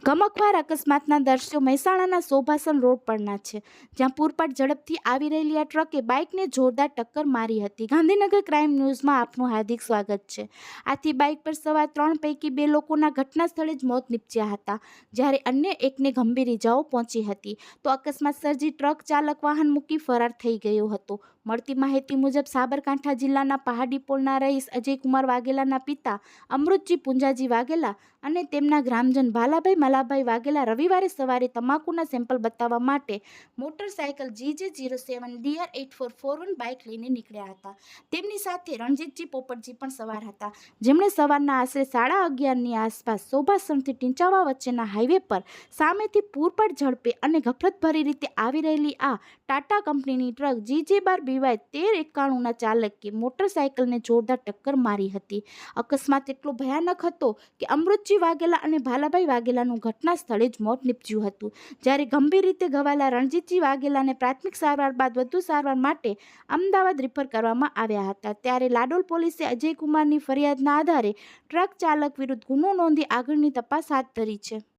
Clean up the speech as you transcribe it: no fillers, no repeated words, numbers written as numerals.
ગમખ્વાર અકસ્માતના દ્રશ્યો મહેસાણાના શોભાસન રોડ પરના છે, જ્યાં પૂરપાટ ઝડપથી આવી રહેલી આ ટ્રકે બાઇકને જોરદાર ટક્કર મારી હતી. ગાંધીનગર ક્રાઇમ ન્યૂઝમાં આપનું હાર્દિક સ્વાગત છે. આથી બાઇક પર સવાર 3 પૈકી 2 લોકોના ઘટના સ્થળે જ મોત નીપજ્યા હતા, જ્યારે અન્ય એકને ગંભીર ઇજાઓ પહોંચી હતી. તો અકસ્માત સર્જી ટ્રક ચાલક વાહન મૂકી ફરાર થઈ ગયો હતો. મળતી માહિતી મુજબ સાબરકાંઠા જિલ્લાના પહાડીપોલના રહીશ અજયકુમાર વાઘેલાના પિતા અમૃતજી પુંજાજી વાઘેલા અને તેમના ગ્રામજન ભાલાભાઈ મલાભાઈ વાઘેલા રવિવારે સવારે તમાકુના સેમ્પલ બતાવવા માટે મોટરસાયકલ GJ07DR8441 બાઇક લઈને નીકળ્યા હતા. તેમની સાથે રણજીતજી પોપટજી પણ સવાર હતા, જેમણે સવારના આશરે 11:30ની આસપાસ શોભાસણથી ટીંચાવા વચ્ચેના હાઈવે પર સામેથી પૂરપાટ ઝડપે અને ગફલતભરી રીતે આવી રહેલી આ ટાટા કંપનીની ટ્રક GJ12BY1391ના ચાલકે મોટરસાયકલને જોરદાર ટક્કર મારી હતી. અકસ્માત એટલો ભયાનક હતો કે અમૃતજી વાઘેલા અને ભાલાભાઈ વાઘેલાનું ઘટના સ્થળે જ મોત નીપજ્યું હતું, જ્યારે ગંભીર રીતે ઘવાયેલા રણજીતજી વાઘેલાને પ્રાથમિક સારવાર બાદ વધુ સારવાર માટે અમદાવાદ રિફર કરવામાં આવ્યા હતા. ત્યારે લાડોલ પોલીસે અજયકુમારની ફરિયાદના આધારે ટ્રક ચાલક વિરુદ્ધ ગુનો નોંધી આગળની તપાસ હાથ ધરી છે.